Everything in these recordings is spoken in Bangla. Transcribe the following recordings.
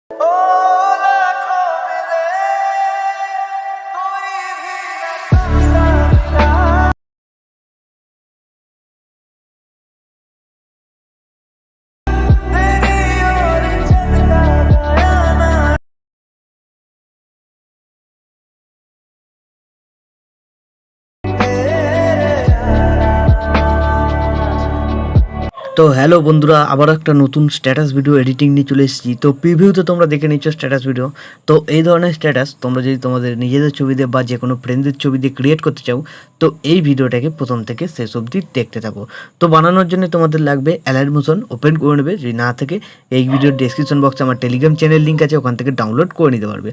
তো হ্যালো বন্ধুরা, আবার একটা নতুন স্ট্যাটাস ভিডিও এডিটিং নিয়ে চলে এসেছি। তো প্রিভিউতে তোমরা দেখে নিচ্ছ স্ট্যাটাস ভিডিও। তো এই ধরনের স্ট্যাটাস তোমরা যদি তোমাদের নিজেদের ছবি দিয়ে বা যে কোনো ফ্রেন্ডদের ছবি দিয়ে ক্রিয়েট করতে চাও, তো এই ভিডিওটাকে প্রথম থেকে শেষ অবধি দেখতে থাকো। তো বানানোর জন্য তোমাদের লাগবে অ্যালাইট মোশন ওপেন করে নেবে। যদি না থাকে এই ভিডিওর ডেসক্রিপশন বক্সে আমার টেলিগ্রাম চ্যানেল লিঙ্ক আছে, ওখান থেকে ডাউনলোড করে নিতে পারবে।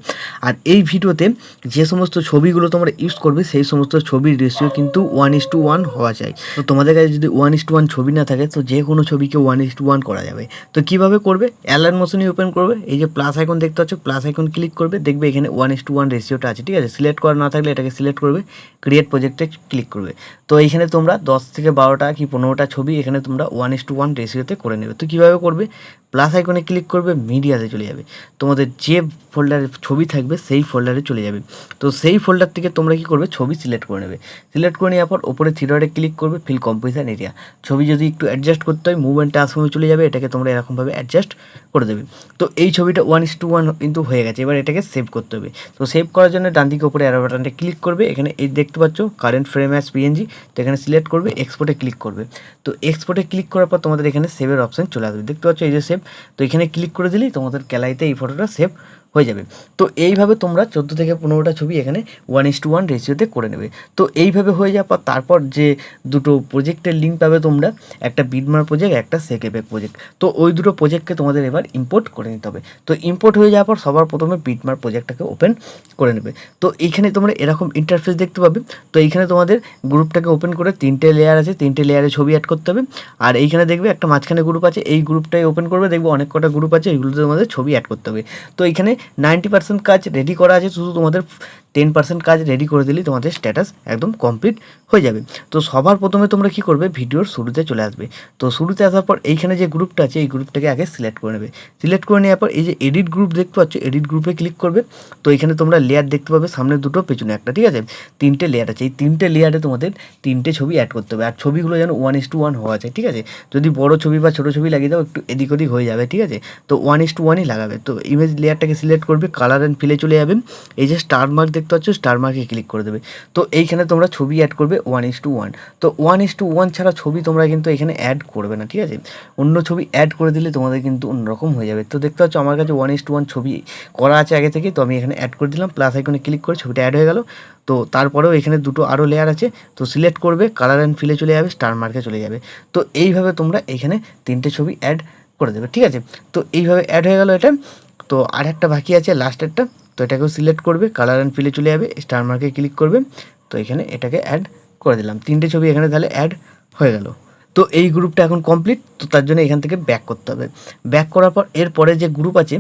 আর এই ভিডিওতে যে সমস্ত ছবিগুলো তোমরা ইউজ করবে সেই সমস্ত ছবির রেশিও কিন্তু 1:1 হওয়া চাই। তো তোমাদের কাছে যদি 1:1 ছবি না থাকে, তো যে কোনো ছবিকে 1:1 করা যাবে। তো কিভাবে করবে? অ্যালাইট মোশনই ওপেন করবে, এই যে প্লাস আইকন দেখতে পাচ্ছ, প্লাস আইকন ক্লিক করবে, দেখবে এখানে 1:1 রেশিওটা আছে, ঠিক আছে। সিলেক্ট করা না থাকলে এটাকে সিলেক্ট করবে, ক্রিয়েট প্রজেক্টে ক্লিক করবে। তো এইখানে তোমরা 10 থেকে 12টা কি 15টা ছবি এখানে তোমরা 1:1 রেশিওতে করে নেবে। তো কীভাবে করবে? প্লাস আইকনে ক্লিক করবে, মিডিয়াতে চলে যাবে, তোমাদের যে ফোল্ডারে ছবি থাকবে সেই ফোল্ডারে চলে যাবে। তো সেই ফোল্ডার থেকে তোমরা কী করবে? ছবি সিলেক্ট করে নেবে। সিলেক্ট করে নেওয়ার পর ওপরে থ্রি ডটে ক্লিক করবে, ফিল কম্পোজিশন এরিয়া। ছবি যদি একটু অ্যাডজাস্ট করতে হয়, মুভমেন্টটা আসময় চলে যাবে, এটাকে তোমরা এরকমভাবে অ্যাডজাস্ট করে দেবে। তো এই ছবিটা 1:1 কিন্তু হয়ে গেছে। এবার এটাকে সেভ করতে হবে। তো সেভ করার জন্য ডান দিকে উপরে অ্যারো বাটনটা ক্লিক করবে, এখানে এই দেখতে পাচ্ছ কারেন্ট ফ্রেম অ্যাজ পিএনজি। তো এখানে সিলেক্ট করবে, এক্সপোর্টে ক্লিক করবে। তো এক্সপোর্টে ক্লিক করার পর তোমাদের এখানে সেভের অপশান চলে আসবে, দেখতে পাচ্ছ এই যে সেভ। তো এখানে ক্লিক করে দিলেই তোমাদের গ্যালারিতে এই ফটোটা সেভ হয়ে যাবে। তো এইভাবে তোমরা 14 থেকে 15টা ছবি এখানে 1:1 রেশিওতে করে নেবে। তো এইভাবে হয়ে যাওয়ার পর তারপর যে দুটো প্রজেক্টের লিঙ্ক পাবে তোমরা, একটা বিটমার প্রজেক্ট, একটা সেকেপেক প্রজেক্ট। তো ওই দুটো প্রজেক্টকে তোমাদের এবার ইম্পোর্ট করে নিতে হবে। তো ইম্পোর্ট হয়ে যাওয়ার পর সবার প্রথমে বিটমার প্রজেক্টটাকে ওপেন করে নেবে। তো এইখানে তোমরা এরকম ইন্টারফেস দেখতে পাবে। তো এইখানে তোমাদের গ্রুপটাকে ওপেন করে 3টে লেয়ার আছে, 3টে লেয়ারে ছবি অ্যাড করতে হবে। আর এইখানে দেখবে একটা মাঝখানে গ্রুপ আছে, এই গ্রুপটাই ওপেন করবে, দেখবে অনেক কটা গ্রুপ আছে, এইগুলোতে তোমাদের ছবি অ্যাড করতে হবে। তো এইখানে 90% কাজ রেডি করা আছে, শুধু তোমাদের 10% কাজ রেডি করে দিলেই তোমাদের স্ট্যাটাস একদম কমপ্লিট হয়ে যাবে। তো সবার প্রথমে তোমরা কী করবে? ভিডিওর শুরুতে চলে আসবে। তো শুরুতে আসার পর এইখানে যে গ্রুপটা আছে, এই গ্রুপটাকে আগে সিলেক্ট করে নেবে। সিলেক্ট করে নেওয়ার পর এই যে এডিট গ্রুপ দেখতে পাচ্ছ, এডিট গ্রুপে ক্লিক করবে। তো এখানে তোমরা লেয়ার দেখতে পাবে, সামনে দুটো পেছনে একটা, ঠিক আছে। 3টে লেয়ার আছে, এই 3টে লেয়ারে তোমাদের 3টে ছবি অ্যাড করতে হবে। আর ছবিগুলো যেন 1:1 হওয়া যায়, ঠিক আছে। যদি বড় ছবি বা ছোটো ছবি লাগিয়ে দাও, একটু এদিক ওদিক হয়ে যাবে, ঠিক আছে। তো 1:1ই লাগাবে। তো ইমেজ লেয়ারটাকে সিলেক্ট করবে, কালার অ্যান্ড ফিলে চলে যাবে, এই যে স্টার মার্ক দেখতে পাচ্ছ, স্টার মার্কে ক্লিক করে দেবে। তো এইখানে তোমরা ছবি অ্যাড করবে 1:1। তো 1:1 ছাড়া ছবি তোমরা কিন্তু এখানে অ্যাড করবে না, ঠিক আছে। অন্য ছবি অ্যাড করে দিলে তোমাদের কিন্তু অন্যরকম হয়ে যাবে। তো দেখতে পাচ্ছ আমার কাছে 1:1 ছবি করা আছে আগে থেকে, তো আমি এখানে অ্যাড করে দিলাম, প্লাস আইকনে ক্লিক করে ছবিটা অ্যাড হয়ে গেল। তো তারপরেও এখানে দুটো আরও লেয়ার আছে, তো সিলেক্ট করবে, কালার অ্যান্ড ফিলে চলে যাবে, স্টার মার্কে চলে যাবে। তো এইভাবে তোমরা এখানে 3টে ছবি অ্যাড করে দেবে, ঠিক আছে। তো এইভাবে অ্যাড হয়ে গেল এটা। তো আর একটা বাকি আছে, লাস্টেরটা। তো এটাকেও সিলেক্ট করবে, কালার অ্যান্ড ফিলে চলে যাবে, স্টার মার্কে ক্লিক করবে। তো এখানে এটাকে অ্যাড করে দিলাম, 3টে ছবি এখানে তাহলে অ্যাড হয়ে গেল। তো এই গ্রুপটা এখন কমপ্লিট। তো তার জন্য এখান থেকে ব্যাক করতে হবে। ব্যাক করার পর এরপরে যে গ্রুপ আছে,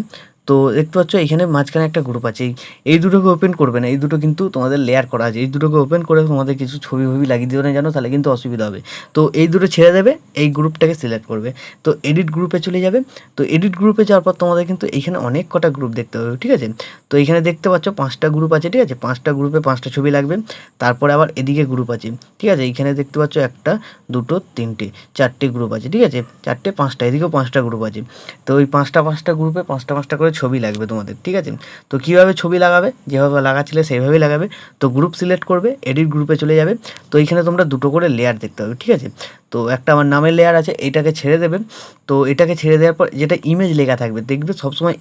তো দেখতে পাচ্ছ এখানে মাঝখানে একটা গ্রুপ আছে, এই দুটোকে ওপেন করবে না, এই দুটো কিন্তু তোমাদের লেয়ার করা আছে। এই দুটোকে ওপেন করে তোমাদের কিছু ছবি লাগিয়ে দিও না জানো, তাহলে কিন্তু অসুবিধা হবে। তো এই দুটো ছেড়ে দেবে, এই গ্রুপটাকে সিলেক্ট করবে। তো এডিট গ্রুপে চলে যাবে। তো এডিট গ্রুপে যাওয়ার পর তোমাদের কিন্তু এখানে অনেক কটা গ্রুপ দেখতে পাবে, ঠিক আছে। তো এখানে দেখতে পাচ্ছ 5টা গ্রুপ আছে, ঠিক আছে। 5টা গ্রুপে 5টা ছবি লাগবে। তারপরে আবার এদিকে গ্রুপ আছে, ঠিক আছে। এইখানে দেখতে পাচ্ছ 1, 2, 3, 4টে গ্রুপ আছে, ঠিক আছে। 4টে 5টা, এদিকেও 5টা গ্রুপ আছে। তো ওই 5টা গ্রুপে 5টা করে ছবি লাগবে তোমাদের, ঠিক আছে। তো কীভাবে ছবি লাগাবে? যেভাবে লাগাচ্ছিলে সেইভাবেই লাগাবে। তো গ্রুপ সিলেক্ট করবে, এডিট গ্রুপে চলে যাবে। তো এইখানে তোমরা দুটো করে লেয়ার দেখতে পাবে, ঠিক আছে। তো একটা আমার নামের লেয়ার আছে, এটাকে ছেড়ে দেবে। তো এটাকে ছেড়ে দেওয়ার পর যেটা ইমেজ লেখা থাকবে, দেখবে সবসময়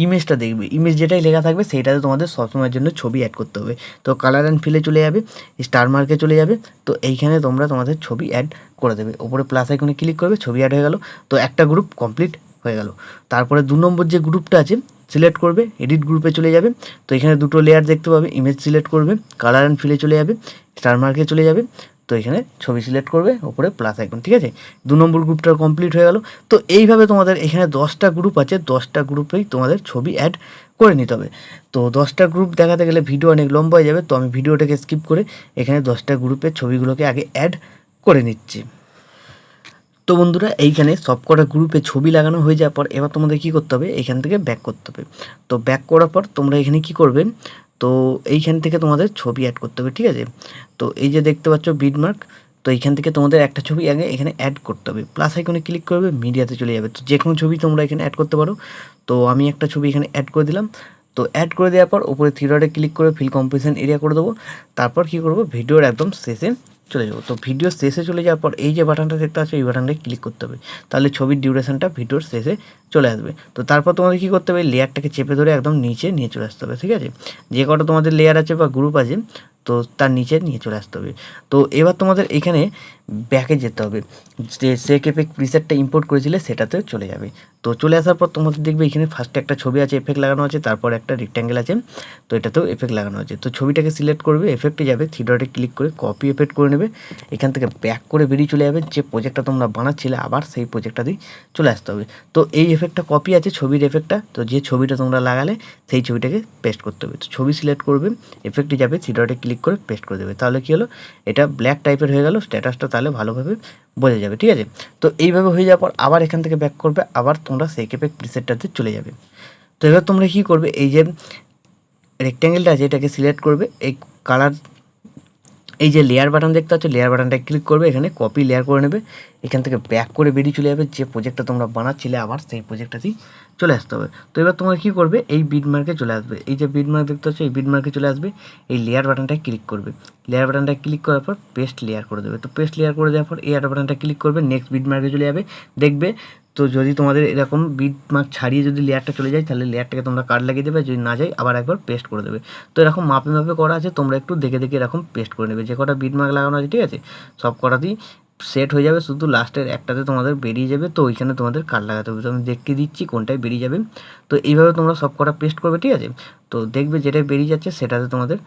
ইমেজটা দেখবে, ইমেজ যেটাই লেখা থাকবে সেইটাতে তোমাদের সবসময়ের জন্য ছবি অ্যাড করতে হবে। তো কালার অ্যান্ড ফিলে চলে যাবে, স্টার মার্কে চলে যাবে। তো এইখানে তোমরা তোমাদের ছবি অ্যাড করে দেবে, ওপরে প্লাস আইকনে ক্লিক করবে, ছবি অ্যাড হয়ে গেল। তো একটা গ্রুপ কমপ্লিট হয়ে গেল। তারপরে 2 নম্বর যে গ্রুপটা আছে, সিলেক্ট করবে, এডিট গ্রুপে চলে যাবে। তো এখানে দুটো লেয়ার দেখতে পাবে, ইমেজ সিলেক্ট করবে, কালার অ্যান্ড ফিলে চলে যাবে, স্টার মার্কে চলে যাবে। তো এখানে ছবি সিলেক্ট করবে, ওপরে প্লাস আইকন, ঠিক আছে। 2 নম্বর গ্রুপটা কমপ্লিট হয়ে গেল। তো এইভাবে তোমাদের এখানে 10টা গ্রুপ আছে, 10টা গ্রুপেই তোমাদের ছবি অ্যাড করে নিতে হবে। তো 10টা গ্রুপ দেখাতে গেলে ভিডিও অনেক লম্বা হয়ে যাবে, তো আমি ভিডিওটাকে স্কিপ করে এখানে 10টা গ্রুপের ছবিগুলোকে আগে অ্যাড করে নিচ্ছি। তো বন্ধুরা এইখানে সবকটা গ্রুপে ছবি লাগানো হয়ে যাওয়ার পর এবার তোমাদের কি করতে হবে, এখান থেকে ব্যাক করতে হবে। তো ব্যাক করার পর তোমরা এখানে কি করবে, তো এইখান থেকে তোমাদের ছবি অ্যাড করতে হবে, ঠিক আছে। তো এই যে দেখতে পাচ্ছ বিটমার্ক, তো এইখান থেকে তোমাদের একটা ছবি আগে এখানে অ্যাড করতে হবে, প্লাস আইকনে ক্লিক করবে, মিডিয়াতে চলে যাবে। তো যে কোনো ছবি তোমরা এখানে অ্যাড করতে পারো। তো আমি একটা ছবি এখানে অ্যাড করে দিলাম। তো অ্যাড করে দেওয়ার পর উপরে থ্রি ডটে ক্লিক করে ফিল কম্পোজিশন এরিয়া করে দেবো। তারপর কী করবো, ভিডিওর একদম শেষে চলে যাবো। তো ভিডিও শেষে চলে যাওয়ার পর এই যে বাটনটা দেখতে আছে, এই বাটনটায় ক্লিক করতে হবে, তাহলে ছবির ডিউরেশনটা ভিডিওর শেষে চলে আসবে। তো তারপর তোমাদের কী করতে হবে, লেয়ারটাকে চেপে ধরে একদম নিচে নিয়ে চলে আসতে হবে, ঠিক আছে। যে কটা তোমাদের লেয়ার আছে বা গ্রুপ আছে, তো তার নিচে নিয়ে চলে আসতে হবে। তো এবার তোমাদের এখানে ব্যাকে যেতে হবে, যে সেক এফেক্ট প্রিসেটটা ইম্পোর্ট করেছিলে সেটাতে চলে যাবে। তো চলে আসার পর তোমাদের দেখবে এখানে ফার্স্টে একটা ছবি আছে, এফেক্ট লাগানো আছে, তারপর একটা রেক্ট্যাঙ্গেল আছে, তো এটাতেও এফেক্ট লাগানো আছে। তো ছবিটাকে সিলেক্ট করবে, এফেক্টে যাবে, থ্রি ডটে ক্লিক করে কপি এফেক্ট করে নেবে, এখান থেকে ব্যাক করে বেরিয়ে চলে যাবে, যে প্রজেক্টটা তোমরা বানাচ্ছিলে আবার সেই প্রজেক্টটাতেই চলে আসতে হবে। তো এই এফেক্টটা কপি আছে ছবির এফেক্টটা, তো যে ছবিটা তোমরা লাগালে সেই ছবিটাকে পেস্ট করতে হবে। তো ছবি সিলেক্ট করবে, এফেক্টে যাবে, থ্রি ডটে ক্লিক করে পেস্ট করে দেবে, তাহলে কী হলো, এটা ব্ল্যাক টাইপের হয়ে গেল, স্ট্যাটাসটা তাহলে ভালোভাবে বোঝা যাবে, ঠিক আছে। তো এইভাবে হয়ে যাওয়ার পর আবার এখান থেকে ব্যাক করবে, আবার তোমরা সেক এফেক্ট প্রিসেটটাতে চলে যাবে। তো এবার তোমরা কী করবে, এই যে রেক্ট্যাঙ্গেলটা আছে এটাকে সিলেক্ট করবে, এই কালার এই যে লেয়ার বাটন দেখতে পাচ্ছ, লেয়ার বাটনটায় ক্লিক করবে, এখানে কপি লেয়ার করে নেবে, এখান থেকে ব্যাক করে বেরিয়ে চলে যাবে, যে প্রজেক্টটা তোমরা বানাচ্ছিলে আবার সেই প্রজেক্টটাতেই চলে আসতে হবে। তো এবার তোমরা কী করবে, এই বিটমার্কে চলে আসবে, এই যে বিটমার্ক দেখতে পাচ্ছ এই বিটমার্কে চলে আসবে, এই লেয়ার বাটনটায় ক্লিক করবে, লেয়ার বাটনটায় ক্লিক করার পর পেস্ট লেয়ার করে দেবে। তো পেস্ট লেয়ার করে দেওয়ার পর এই অ্যাড বাটনটা ক্লিক করবে, নেক্সট বিটমার্কে চলে যাবে, দেখবে। তো যদি তোমাদের এরকম বিটমার্ক ছাড়িয়ে যদি লেয়ারটা চলে যায়, তাহলে লেয়ারটাকে তোমরা কাট লাগিয়ে দেবে, যদি না যায় আবার একবার পেস্ট করে দেবে। তো এরকম মাপে মাপে করা আছে, তোমরা একটু দেখে দেখে এরকম পেস্ট করে নেবে, যে কটা বিটমার্ক লাগানো আছে, ঠিক আছে, সব কটাতেই সেট হয়ে যাবে, শুধু লাস্টের একটাতে তোমাদের বেরিয়ে যাবে, তো ওইখানে তোমাদের কাট লাগাতে হবে। তো আমি দেখতে দিচ্ছি কোনটায় বেরিয়ে যাবে। তো এইভাবে তোমরা সব কটা পেস্ট করবে, ঠিক আছে। তো দেখবে যেটাই বেরিয়ে যাচ্ছে সেটাতে তোমাদের,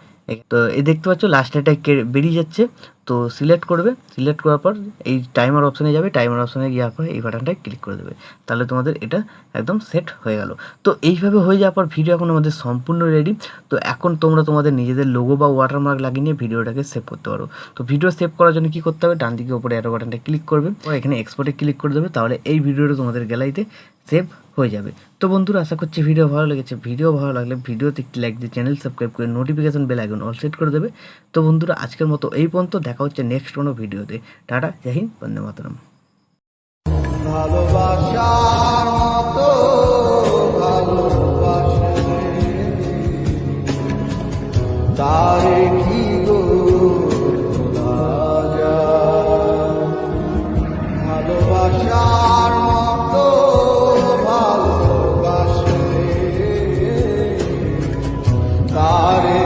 তো এই দেখতে পাচ্ছ লাস্টেরটাই বেরিয়ে যাচ্ছে। তো সিলেক্ট করবে, সিলেক্ট করার পর এই টাইমার অপশানে যাবে, টাইমার অপশানে যাওয়ার পর এই বাটনটায় ক্লিক করে দেবে, তাহলে তোমাদের এটা একদম সেট হয়ে গেল। তো এইভাবে হয়ে যাওয়ার পর ভিডিও এখন আমাদের সম্পূর্ণ রেডি। তো এখন তোমরা তোমাদের নিজেদের লোগো বা ওয়াটারমার্ক লাগিয়ে নিয়ে ভিডিওটাকে সেভ করতে পারো। তো ভিডিও সেভ করার জন্য কী করতে হবে, ডান দিকে উপরে অ্যারো বাটনটা ক্লিক করবে, এখানে এক্সপোর্টে ক্লিক করে দেবে, তাহলে এই ভিডিওটা তোমাদের গ্যালারিতে সেভ হয়ে যাবে। তো বন্ধুরা আশা করছি ভিডিও ভালো লেগেছে, ভিডিও ভালো লাগলে ভিডিওতে একটি লাইক দিয়ে চ্যানেল সাবস্ক্রাইব করে notification bell icon all set করে দেবে। তো বন্ধুরা আজকের মতো এই পর্যন্ত, দেখা হচ্ছে নেক্সট কোনো ভিডিওতে। টাটা, জয় হিন্দ, বন্দে মাতরম। ভালোবাসার মতো ভালোবাসে তারে কি গো ভোলা যায়, ভালোবাসার মতো ভালোবাসে তারে